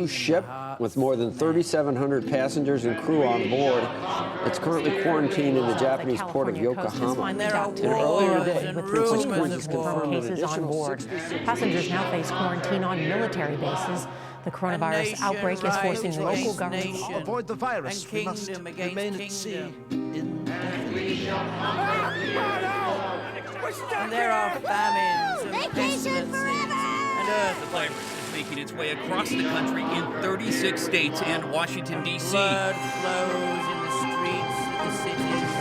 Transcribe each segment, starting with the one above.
cruise ship with more than 3,700 passengers and crew on board. It's currently quarantined in the Japanese port of Yokohama. And earlier today, with confirmed cases on board. Passengers now face quarantine on military bases. The coronavirus outbreak is forcing local governments to avoid the virus. We must remain at sea. And there are famines and pestilences and earth. The virus is making its way across the country in 36 states and Washington, D.C. Blood flows in the streets of the cities.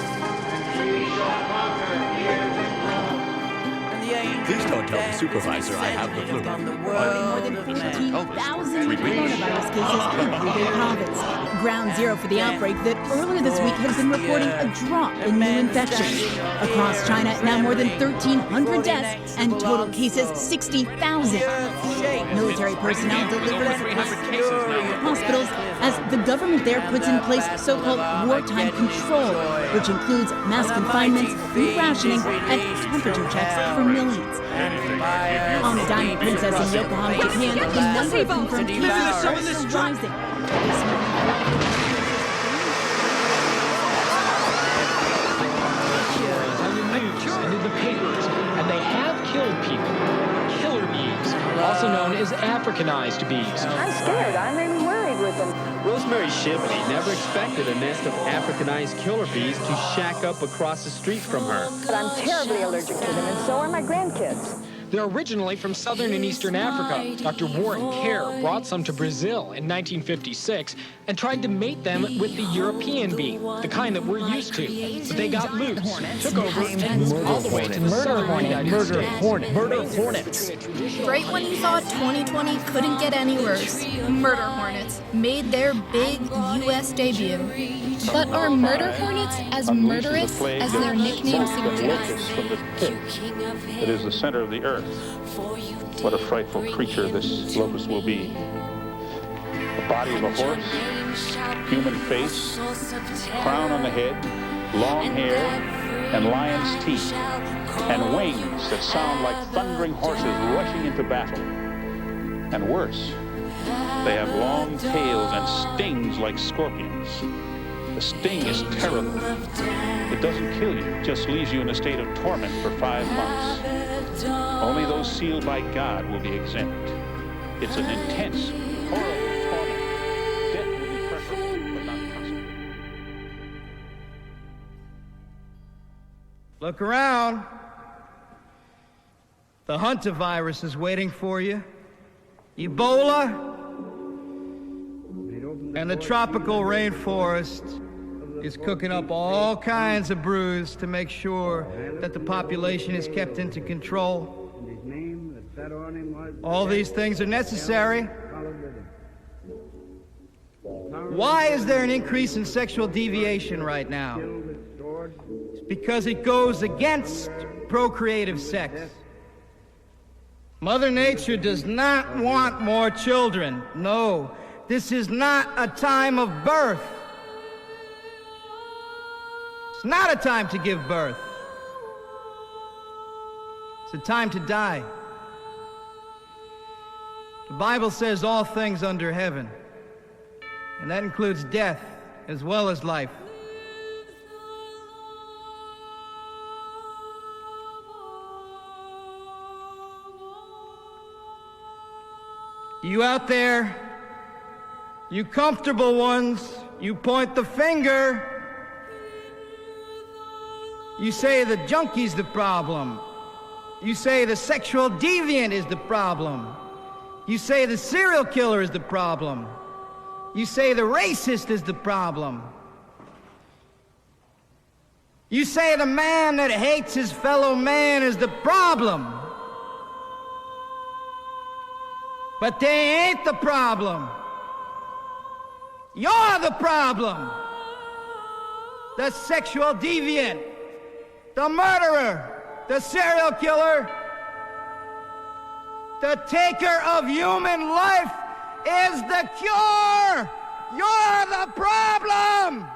Please don't tell the supervisor I have the flu. More than 15,000 coronavirus cases in Hubei province. Ground zero for the outbreak that earlier this week has been reporting a drop in new infections. Across China, now more than 1,300 deaths and total cases 60,000. Military personnel delivered hospitals as the government there puts in place so-called wartime control, which includes mass confinements, food rationing, and temperature checks for millions. On the Diamond Princess in Yokohama, Japan, the number of confirmed cases is rising. And in the papers, and they have killed people. Killer bees, also known as Africanized bees. I'm scared. I'm even worried with them. Rosemary Shibley never expected a nest of Africanized killer bees to shack up across the street from her. But I'm terribly allergic to them, and so are my grandkids. They're originally from southern and eastern Africa. Dr. Warren Kerr brought some to Brazil in 1956 and tried to mate them with the European bee, the kind that we're used to. But they got loose, took over, and moved all the way to the southern United States. Murder hornets. Right when you thought 2020 couldn't get any worse, murder hornets made their big U.S. debut. But are murder hornets as murderous as their nickname suggests? From the pit that is the center of the earth. What a frightful creature this locust will be. The body of a horse, human face, crown on the head, long hair, and lion's teeth, and wings that sound like thundering horses rushing into battle. And worse, they have long tails and stings like scorpions. The sting is terrible. It doesn't kill you, it just leaves you in a state of torment for 5 months. Only those sealed by God will be exempt. It's an intense, horrible torment. Death will be preferable, but not possible. Look around. The Hunter virus is waiting for you. Ebola and the tropical rainforest is cooking up all kinds of brews to make sure that the population is kept into control. All these things are necessary. Why is there an increase in sexual deviation right now? It's because it goes against procreative sex. Mother Nature does not want more children. No, this is not a time of birth. It's not a time to give birth. It's a time to die. The Bible says all things under heaven, and that includes death as well as life. You out there, you comfortable ones, you point the finger. You say the junkie's the problem. You say the sexual deviant is the problem. You say the serial killer is the problem. You say the racist is the problem. You say the man that hates his fellow man is the problem. But they ain't the problem. You're the problem. The sexual deviant, the murderer, the serial killer, the taker of human life is the cure. You're the problem.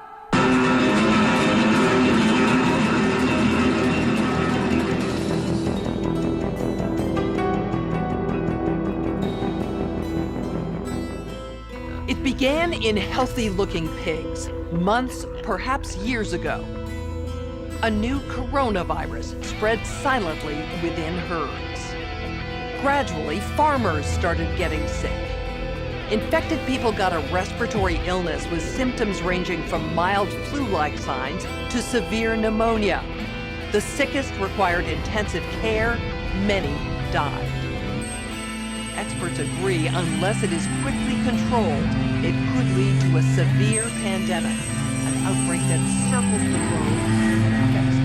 It began in healthy-looking pigs, months, perhaps years ago. A new coronavirus spread silently within herds. Gradually, farmers started getting sick. Infected people got a respiratory illness with symptoms ranging from mild flu-like signs to severe pneumonia. The sickest required intensive care, many died. Experts agree, unless it is quickly controlled, it could lead to a severe pandemic, an outbreak that circles the globe and affects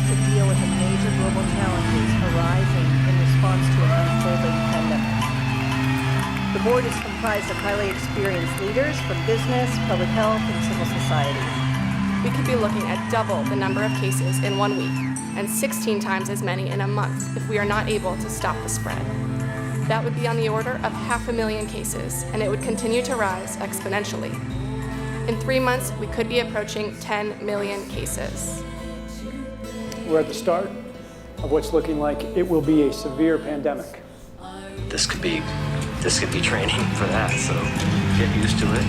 to deal with the major global challenges arising in response to an unfolding pandemic. The board is comprised of highly experienced leaders from business, public health, and civil society. We could be looking at double the number of cases in 1 week and 16 times as many in a month if we are not able to stop the spread. That would be on the order of 500,000 cases, and it would continue to rise exponentially. In 3 months, we could be approaching 10 million cases. We're at the start of what's looking like it will be a severe pandemic. This could be training for that, so get used to it.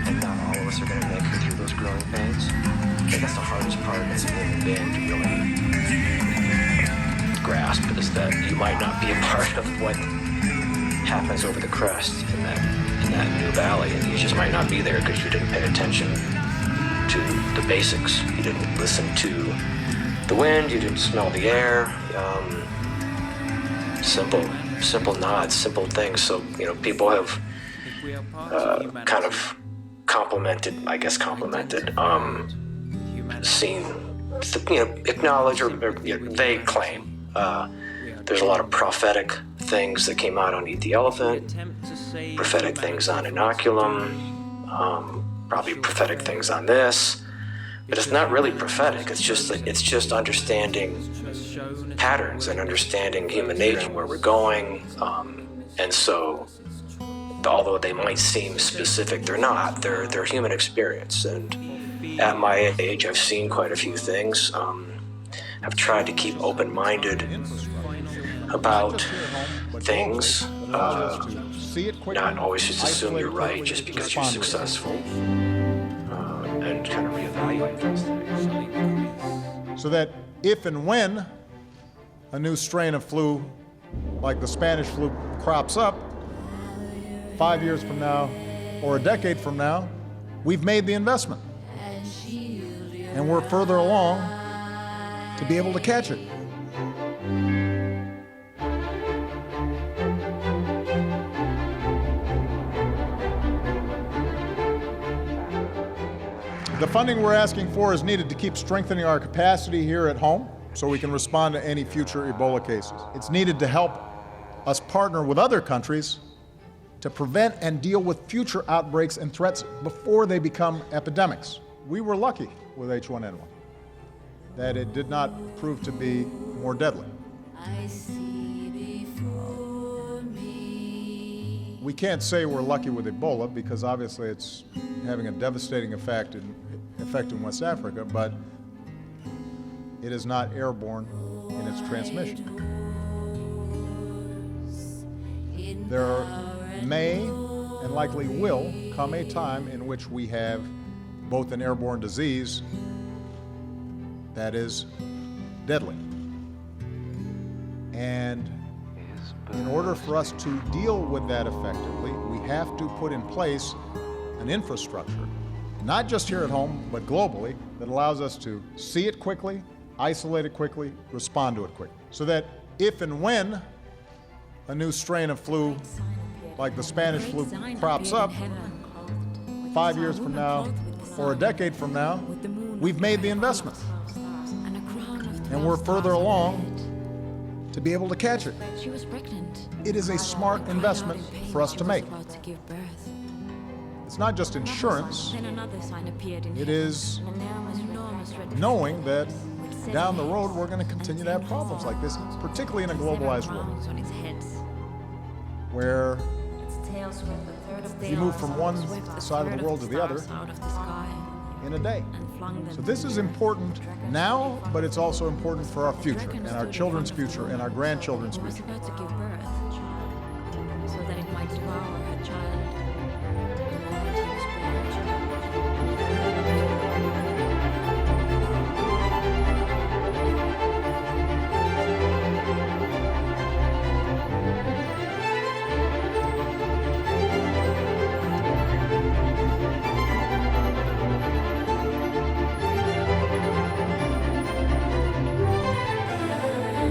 And not all of us are going to make it through those growing pains. I guess the hardest part as a human being to really grasp is that you might not be a part of what happens over the crest in that new valley, and you just might not be there because you didn't pay attention to the basics. You didn't listen to the wind, you didn't smell the air. Simple nods, simple things. So, people have kind of seen, acknowledge or they claim. There's a lot of prophetic things that came out on Eat the Elephant, prophetic things on Inoculum, probably prophetic things on this, but it's not really prophetic. It's just understanding patterns and understanding human nature, where we're going, and so although they might seem specific, they're not. They're human experience, and at my age, I've seen quite a few things. I've tried to keep open-minded about things, not always just assume you're right just because you're successful, and kind of reevaluate those things. So that if and when a new strain of flu, like the Spanish flu, crops up, 5 years from now or a decade from now, we've made the investment. And we're further along to be able to catch it. The funding we're asking for is needed to keep strengthening our capacity here at home so we can respond to any future Ebola cases. It's needed to help us partner with other countries to prevent and deal with future outbreaks and threats before they become epidemics. We were lucky with H1N1 that it did not prove to be more deadly. We can't say we're lucky with Ebola because obviously it's having a devastating effect in West Africa, but it is not airborne in its transmission. There may and likely will come a time in which we have both an airborne disease that is deadly. And in order for us to deal with that effectively, we have to put in place an infrastructure, not just here at home, but globally, that allows us to see it quickly, isolate it quickly, respond to it quickly. So that if and when a new strain of flu, like the Spanish flu, crops up 5 years from now or a decade from now, we've made the investment. And we're further along to be able to catch it. It is a smart investment for us to make. It's not just insurance. It is knowing that down the road we're going to continue to have problems like this, particularly in a globalized world, where you move from one side of the world to the other in a day. So this is important now, but it's also important for our future and our children's future and our grandchildren's future.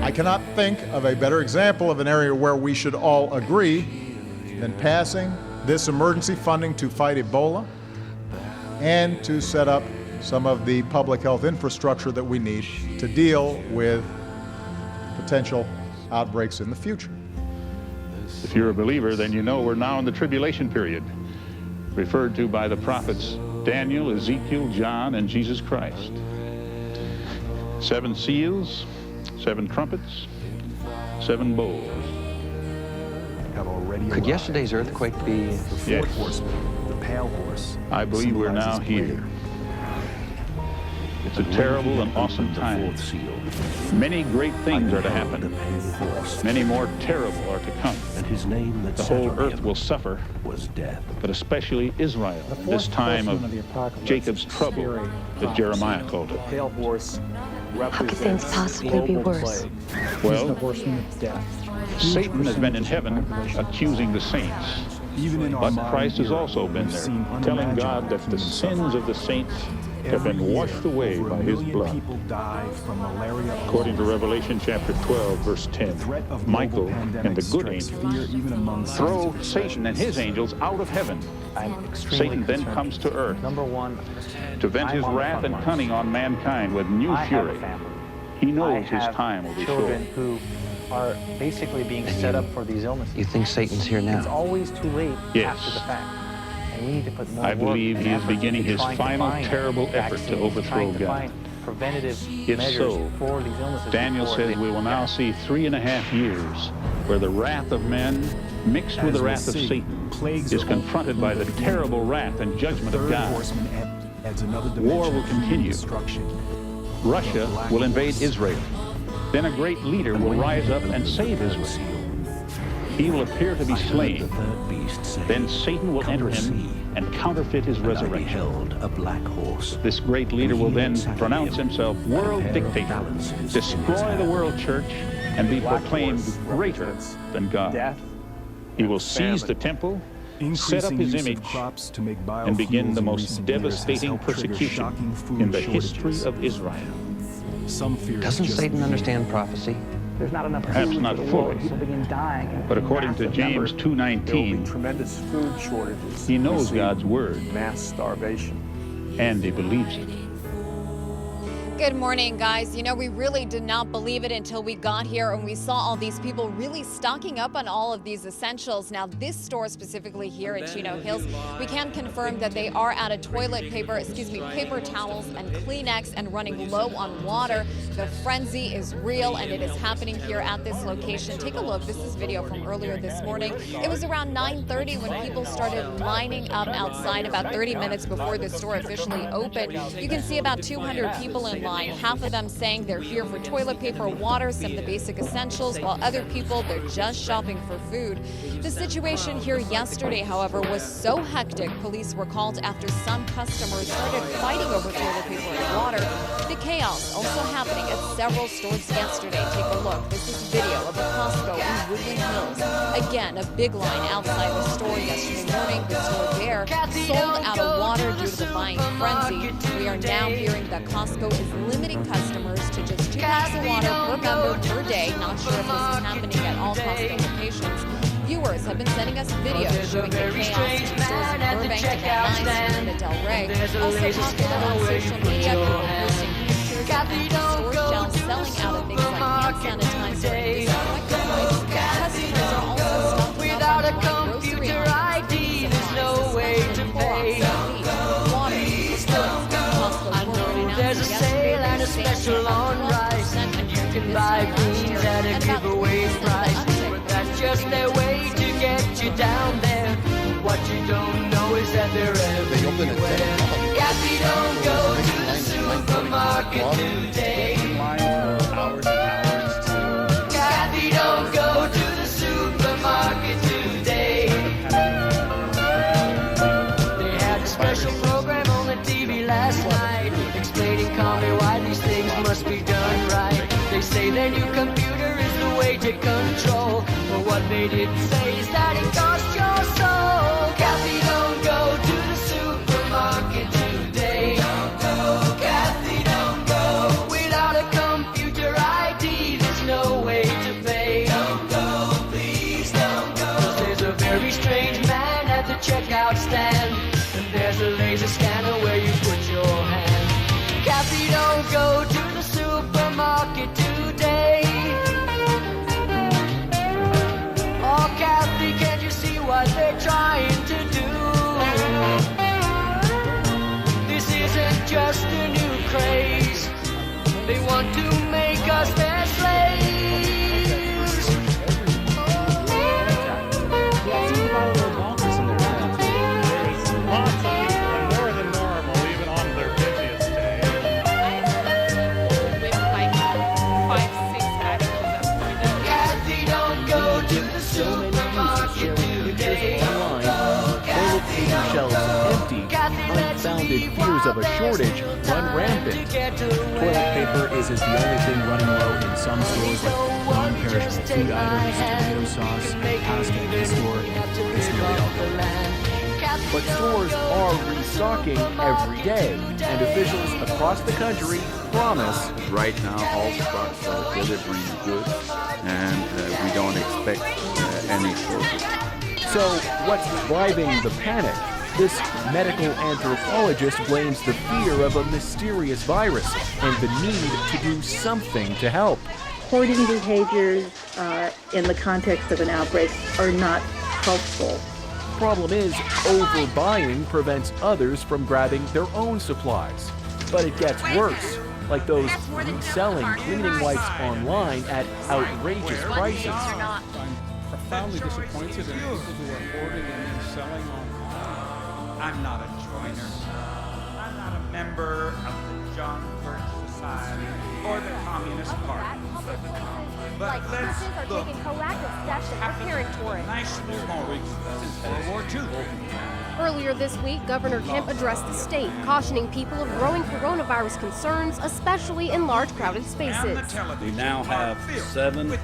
I cannot think of a better example of an area where we should all agree than passing this emergency funding to fight Ebola and to set up some of the public health infrastructure that we need to deal with potential outbreaks in the future. If you're a believer, then you know we're now in the tribulation period, referred to by the prophets Daniel, Ezekiel, John, and Jesus Christ. 7 seals, 7 trumpets, 7 bowls. Could yesterday's earthquake be the Yes. fourth horseman, the pale horse? I believe we're now here. It's a terrible and awesome time. Many great things are to happen. Many more terrible are to come. The whole earth will suffer, but especially Israel in this time of Jacob's trouble that Jeremiah called it. Pale horse How could things possibly be worse? Well, the horseman of death. Satan has been in heaven accusing the saints. But Christ has also been there, telling God that the sins of the saints have been washed away by his blood. According to Revelation chapter 12, verse 10, Michael and the good angels throw Satan and his angels out of heaven. Satan then comes to earth to vent his wrath and cunning on mankind with new fury. He knows his time will be short. Who are basically being set up for these illnesses. You think Satan's here now? It's always too late after the fact. And we need to put more I work believe and he is effort beginning into his trying to final find terrible effort to vaccines, overthrow trying to God. find preventative If measures so, for these illnesses. Daniel before says they- we will now see 3.5 years where the wrath of men mixed with the wrath of Satan is confronted by the terrible wrath and judgment of God. War will continue. Russia will invade Israel. Then a great leader will rise up and save Israel. He will appear to be slain. Then Satan will enter him and counterfeit his resurrection. This great leader will then pronounce himself world dictator, destroy the world church, and be proclaimed greater than God. He will seize the temple, set up his image, and begin the most devastating persecution in the history of Israel. Doesn't Satan understand prophecy? There's not enough Perhaps food not for the fully, world. People begin dying. but according to James 2:19, Tremendous food shortages. he knows God's word, Mass starvation. and he believes it. Good morning, guys. You know, we really did not believe it until we got here and we saw all these people really stocking up on all of these essentials. Now, this store specifically here in Chino Hills, we can confirm that they are out of paper towels and Kleenex and running low on water. The frenzy is real and it is happening here at this location. Take a look. This is video from earlier this morning. It was around 9:30 when people started lining up outside about 30 minutes before the store officially opened. You can see about 200 people in line, half of them saying they're here for toilet paper, water, some of the basic essentials, while other people, they're just shopping for food. The situation here yesterday, however, was so hectic, police were called after some customers started fighting over toilet paper and water. The chaos also happening at several stores yesterday. Take a look. This is video of a Costco in Woodland Hills. Again, a big line outside the store yesterday morning. The store there sold out of water due to the buying frenzy. We are now hearing that Costco is limiting customers to just 2 packs of water per member per day. Not sure if this is happening at all Costco locations. Viewers have been sending us videos showing the chaos in stores in Burbank, Van Nuys, and Del Rey. Also popular on social media, people posting pictures of empty store shelves selling out of things like hand sanitizer and disinfectant wipes. Customers are also stocking up on grocery items, supplies, especially buy beans at a giveaway price. But that's just their way to get you down there. What you don't know is that they're everywhere. Kathy, don't go to the supermarket today. Kathy, don't go to the supermarket today. They had a special program on the TV last night, explaining calmly why these things must be done right. They say their new computer is the way to control, but what they didn't say is that it costs your soul. Kathy, don't go to the supermarket today. Don't go, Kathy, don't go. Without a computer ID, there's no way to pay. Don't go, please don't go. 'Cause there's a very strange man at the checkout stand, and there's a laser scanner where you put your hand. Kathy, don't go to the supermarket today. Oh, Kathy, can't you see what they're trying to do? This isn't just a new craze. They want to make us their slaves. More than normal, even on their busiest day. Kathy, don't go to the supermarket today. Shelves empty, unfounded fears of a shortage run rampant. Toilet paper isn't the only thing running low in some stores, like non-perishable food items, tomato sauce, pasta in the store. It's really all. But stores are restocking every day, and officials across the country promise. Right now, all stocks are delivering goods, and we don't expect any shortage. So, what's driving the panic? This medical anthropologist blames the fear of a mysterious virus and the need to do something to help. Hoarding behaviors in the context of an outbreak are not helpful. Problem is, overbuying prevents others from grabbing their own supplies. But it gets worse, like those reselling cleaning wipes online at outrageous prices. I'm profoundly disappointed in people who are hoarding and then selling online. I'm not a joiner. I'm not a member of the John Birch Society or the Communist Party. But let's look what's happened to the national since World War II. Earlier this week, Governor Kemp addressed the state, cautioning people of growing coronavirus concerns, especially in large, crowded spaces. We now have 7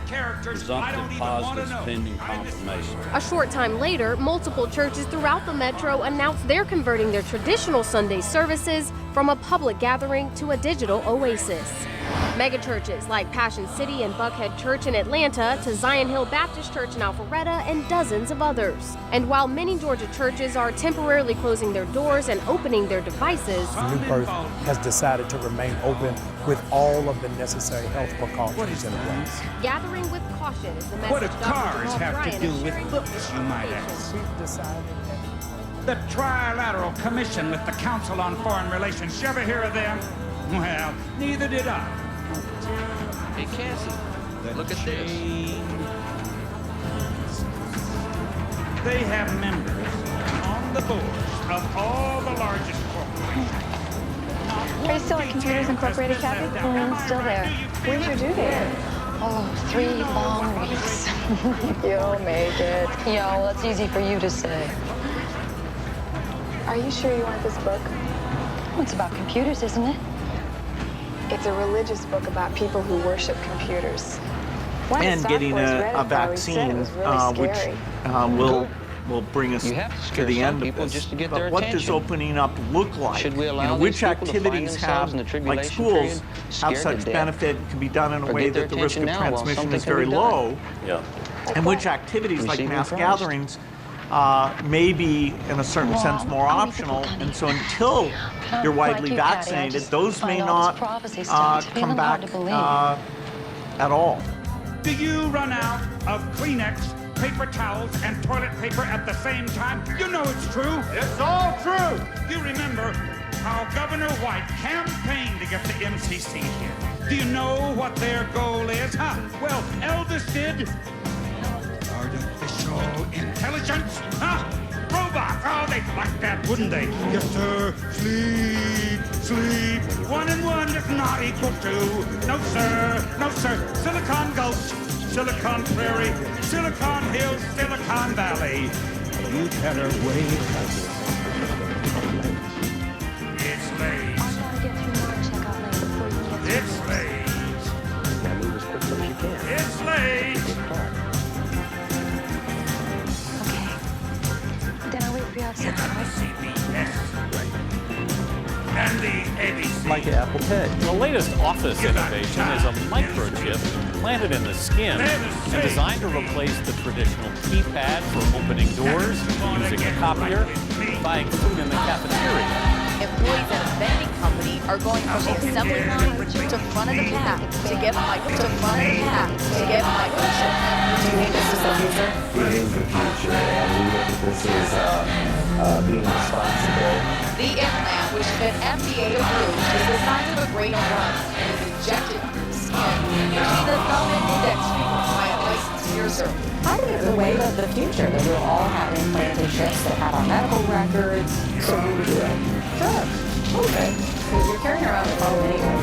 presumptive positives pending confirmation. A short time later, multiple churches throughout the metro announced they're converting their traditional Sunday services from a public gathering to a digital oasis. Megachurches like Passion City and Buckhead Church in Atlanta to Zion Hill Baptist Church in Alpharetta and dozens of others. And while many Georgia churches are temporarily closing their doors and opening their devices, New Birth has decided to remain open with all of the necessary health precautions in place. gathering with caution is the message. What do cars have to do with books, you might ask? The Trilateral Commission with the Council on Foreign Relations. You ever hear of them? Well, neither did I. Hey, Cassie, look at this. They have members on the boards of all the largest corporations. Are you still at Computers Incorporated, Kathy? Still there. When's your due date? Oh, 3 long weeks. You'll make it. Yeah, well, it's easy for you to say. Are you sure you want this book? Well, it's about computers, isn't it? It's a religious book about people who worship computers. And getting a vaccine, which will bring us to the end of this. Just to get but their what attention. does opening up look like? Should we allow which these people to find activities themselves have, in the like tribulation schools, period, have scared such to death? benefit, can be done in a Or way get their that the risk of attention now while transmission something is can very be done? low? Yeah. And which activities, like Receiving mass Christ. gatherings, may be, in a certain sense, more optional. And so until you're widely you, Patty. I vaccinated, just those may find all not this prophecy stuff to be come back hard to believe. at all. Do you run out of Kleenex, paper towels, and toilet paper at the same time? You know it's true. It's all true. You remember how Governor White campaigned to get the MCC here. Do you know what their goal is? Huh? Well, Elvis did. Artificial intelligence? Huh? Robots. Oh, they'd like that, wouldn't they? Yes, sir. Sleep, sleep. 1 and 1 is not equal to. No, sir. No, sir. Silicon Gulch, Silicon Prairie, Silicon Hills, Silicon Valley. You better wait. It's late. I gotta get through my checkout lane before you get to It's late. Now move as quickly as you can. It's late. Then I'll wait for you outside. CBS. And the ABC. Like Apple Pay. The latest office innovation is a microchip planted in the skin and designed to replace the traditional keypad for opening doors, using a copier, buying food in the cafeteria. Employees at a vending company are going from the assembly line to front of the pack to get microchips. Do you think this is the future? It is the future, and we look at this as being responsible. The implant, which has been FDA approved, is the size of a grain of rice and is injected through the skin between the thumb and index fingers by a licensed ear surgeon. I think it's the wave of the future that we'll all have implanted chips that have our medical records. So we would do it. Sure. Okay. Because you're carrying around the phone anyway.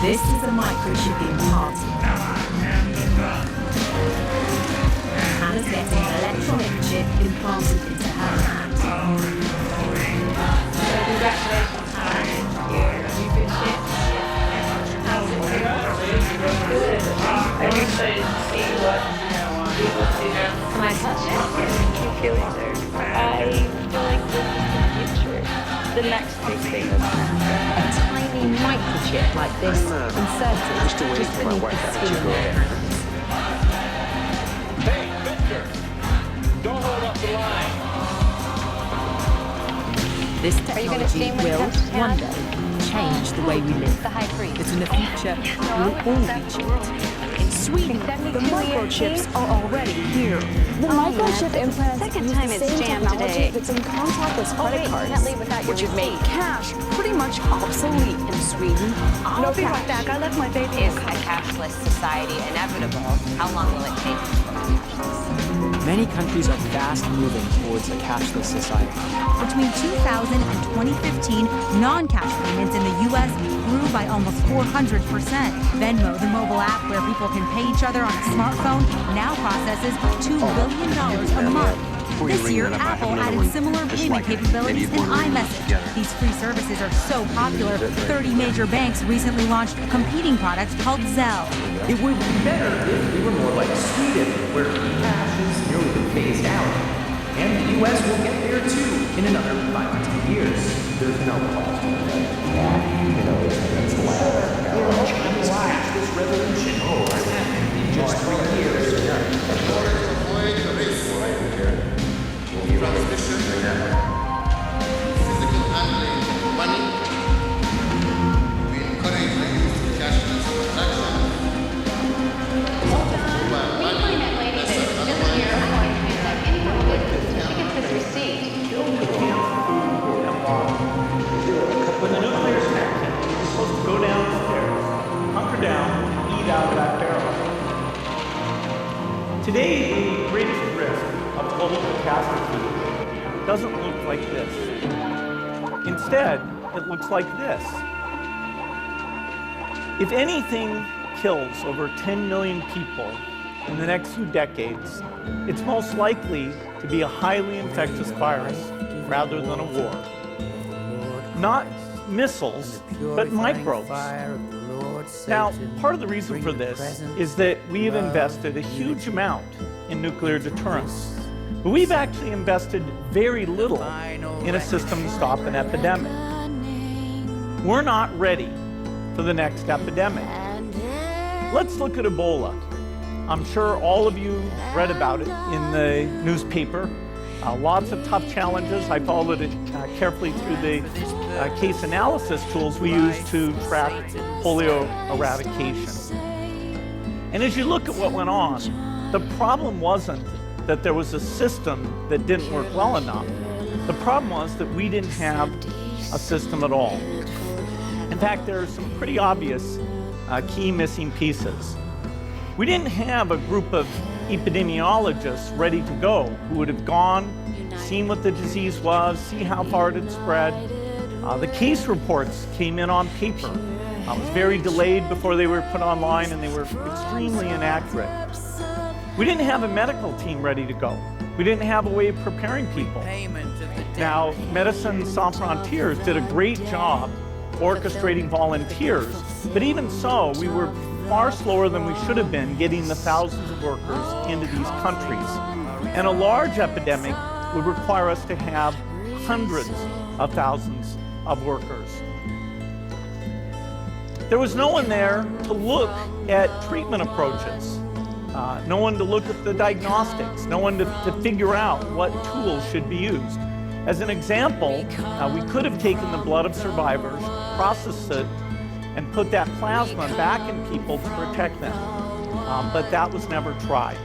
This is a microchipping party. Hannah's getting an electronic chip implanted into her hand. Congratulations, Hannah. You've been shipped. How's it going? Good. I'm excited to see what you will do now. Can I touch it? You feel it there. I feel like this is the future. The next big thing that's A tiny microchip like this inserted just beneath the skin of your hand. Hey, Victor, don't hold up the line. This technology will one day change the way we live. the high priest. But in the future, we'll all be chipped. In Sweden, the microchips are already here. The microchip implants Second use time the it's same jammed technology today. that's in contactless credit wait, cards, can't leave without your Which have made receipt. cash pretty much obsolete in Sweden. I'll be right back. I left my baby. Is a cashless society inevitable? How long will it take? Many countries are fast moving towards a cashless society. Between 2000 and 2015, non-cash payments in the U.S. grew by almost 400%. Venmo, the mobile app where people can pay each other on a smartphone, now processes $2 billion a month. This year, Apple added similar payment capabilities in iMessage. These free services are so popular, 30 major banks recently launched a competing product called Zelle. It would be better if we were more like Sweden, where cash is nearly been phased out. And the U.S. will get there too in another 5 to 10 years. There's no cost. It's the Chinese cashless revolution. Oh, it's happening in just 3 years. Transmission, physical handling of money. We encourage the use of cashless transactions. Mobile money. When the nuclear snaps, you're supposed to go downstairs, hunker down, and eat out of that barrel. Today, the greatest risk of global catastrophe doesn't look like this. Instead, it looks like this. If anything kills over 10 million people in the next few decades, it's most likely to be a highly infectious virus rather than a war. Not missiles, but microbes. Now, part of the reason for this is that we have invested a huge amount in nuclear deterrence. But we've actually invested very little in a system to stop an epidemic. We're not ready for the next epidemic. Let's look at Ebola. I'm sure all of you read about it in the newspaper. Lots of tough challenges. I followed it carefully through the case analysis tools we use to track polio eradication. And as you look at what went on, the problem wasn't that there was a system that didn't work well enough. The problem was that we didn't have a system at all. In fact, there are some pretty obvious key missing pieces. We didn't have a group of epidemiologists ready to go who would have gone, seen what the disease was, see how far it had spread. The case reports came in on paper. It was very delayed before they were put online, and they were extremely inaccurate. We didn't have a medical team ready to go. We didn't have a way of preparing people. Now, Médecins Sans Frontières did a great job orchestrating volunteers, but even so, we were far slower than we should have been getting the thousands of workers into these countries. And a large epidemic would require us to have hundreds of thousands of workers. There was no one there to look at treatment approaches, no one to look at the diagnostics, no one to figure out what tools should be used. As an example, we could have taken the blood of survivors, processed it, and put that plasma back in people to protect them, but that was never tried.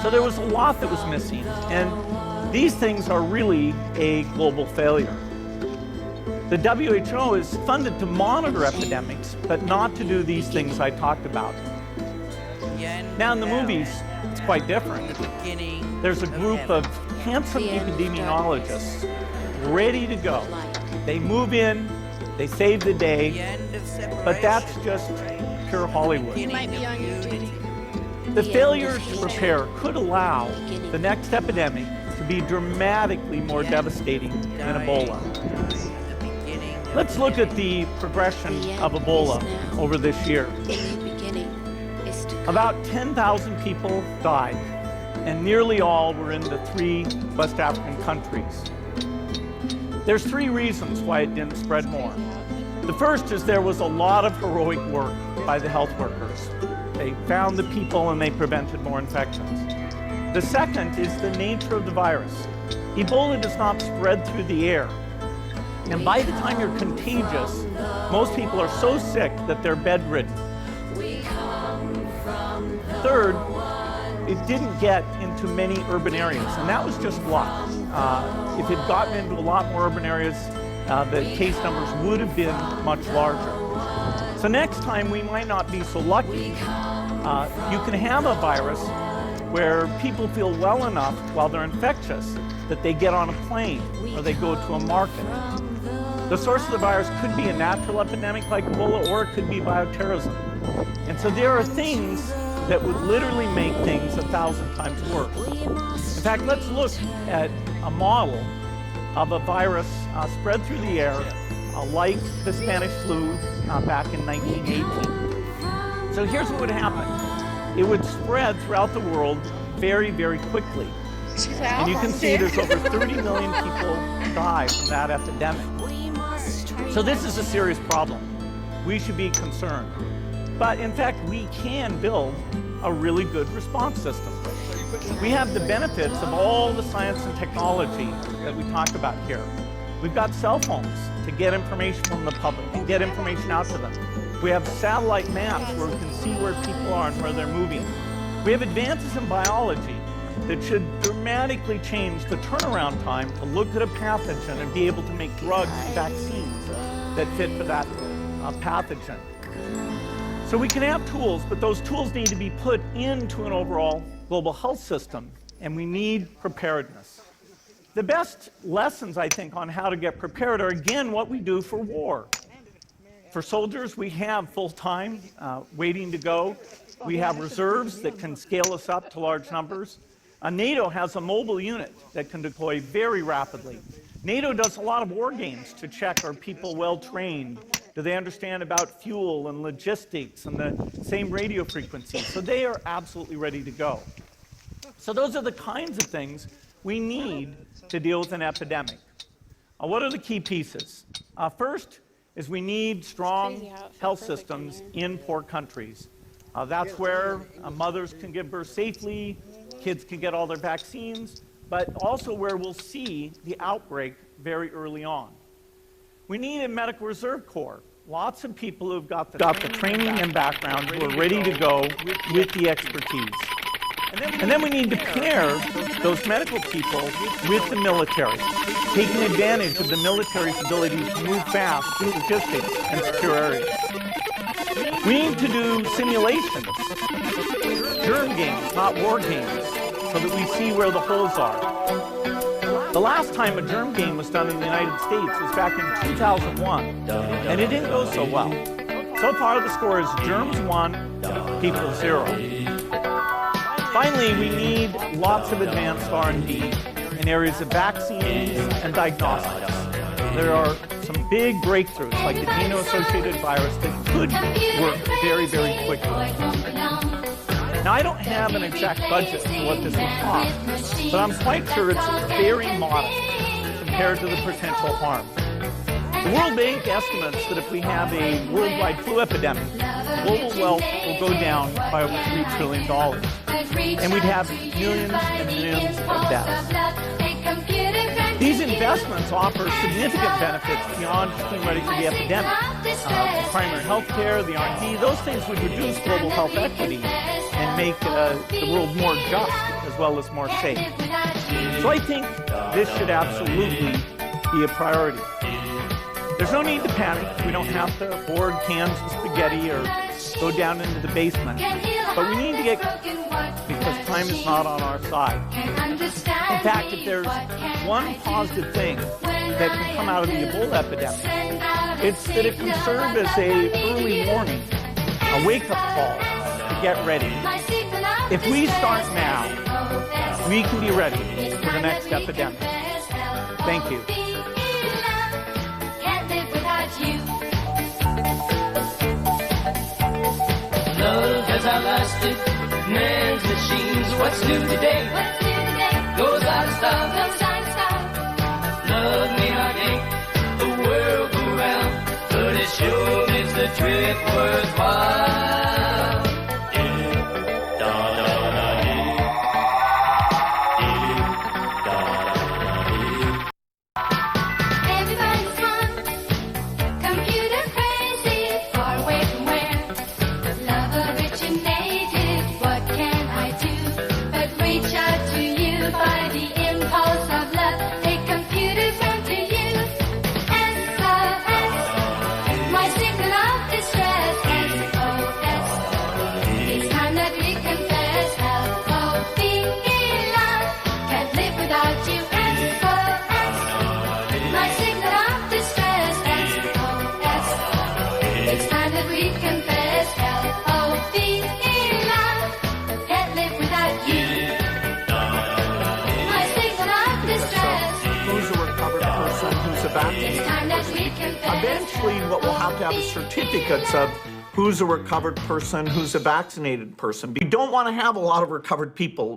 So there was a lot that was missing, and these things are really a global failure. The WHO is funded to monitor epidemics, but not to do these things I talked about. Now in the movies, it's quite different. There's a group of handsome epidemiologists ready to go. They move in, they save the day, but that's just pure Hollywood. The failure to prepare could allow the next epidemic to be dramatically more devastating than Ebola. Let's look at the progression of Ebola over this year. About 10,000 people died, and nearly all were in the 3 West African countries. There's 3 reasons why it didn't spread more. The first is there was a lot of heroic work by the health workers. They found the people and they prevented more infections. The second is the nature of the virus. Ebola does not spread through the air. And by the time you're contagious, most people are so sick that they're bedridden. Third, it didn't get into many urban areas, and that was just luck. If it had gotten into a lot more urban areas, the case numbers would have been much larger. So next time we might not be so lucky. You can have a virus where people feel well enough while they're infectious that they get on a plane or they go to a market. The source of the virus could be a natural epidemic like Ebola, or it could be bioterrorism. And so there are things that would literally make things 1,000 times worse. In fact, let's look at a model of a virus spread through the air like the Spanish flu back in 1918. So here's what would happen. It would spread throughout the world very, very quickly. And you can see there's over 30 million people die from that epidemic. So this is a serious problem. We should be concerned. But in fact, we can build a really good response system. We have the benefits of all the science and technology that we talk about here. We've got cell phones to get information from the public and get information out to them. We have satellite maps where we can see where people are and where they're moving. We have advances in biology that should dramatically change the turnaround time to look at a pathogen and be able to make drugs and vaccines that fit for that pathogen. So we can have tools, but those tools need to be put into an overall global health system, and we need preparedness. The best lessons, I think, on how to get prepared are, again, what we do for war. For soldiers, we have full-time waiting to go. We have reserves that can scale us up to large numbers. NATO has a mobile unit that can deploy very rapidly. NATO does a lot of war games to check, are people well-trained? Do they understand about fuel and logistics and the same radio frequency? So they are absolutely ready to go. So those are the kinds of things we need to deal with an epidemic. What are the key pieces? First is we need strong health systems in poor countries. That's where mothers can give birth safely, kids can get all their vaccines, but also where we'll see the outbreak very early on. We need a medical reserve corps. Lots of people who've got the training and background who are ready to go with the expertise. And then we need to pair those medical people with the military, taking advantage of the military's ability to move fast through logistics and secure areas. We need to do simulations, germ games, not war games, so that we see where the holes are. The last time a germ game was done in the United States was back in 2001, and it didn't go so well. So far, the score is germs 1, people 0. Finally, we need lots of advanced R&D in areas of vaccines and diagnostics. There are some big breakthroughs, like the genome-associated virus, that could work very, very quickly. Now, I don't have an exact budget for what this will cost, but I'm quite sure it's very modest compared to the potential harm. The World Bank estimates that if we have a worldwide flu epidemic, global wealth will go down by over $3 trillion, and we'd have millions and millions of deaths. These investments offer significant benefits beyond just being ready for the epidemic. The primary health care, the R&D, those things would reduce global health equity and make the world more just as well as more safe. So I think this should absolutely be a priority. There's no need to panic. We don't have to hoard cans of spaghetti or go down into the basement. But we need to get because time is not on our side. In fact, if there's one positive thing that can come out of the Ebola epidemic, it's that it can serve as an early warning, a wake-up call to get ready. If we start now, we can be ready for the next epidemic. Thank you. Love has outlasted man's machines. What's new today? Goes out of style. Love may not make the world go round, but it sure makes the trip worthwhile. Everybody's fun, computer crazy, far away from where. Love originated, what can I do but reach out to you by the impulse of love? Take computers round to you. SOS, my signal of distress. SOS, it's time that we confess. LOVE, love, can't live without you. SOS, my signal of distress. SOS, it's time that we confess. LOVE, love, can't live without you. My signal of distress. Who's a recovered person, who's a vaccinated It's time that we person. confess. Eventually, what we'll have to have is certificates of who's a recovered person, who's a vaccinated person. We don't want to have a lot of recovered people.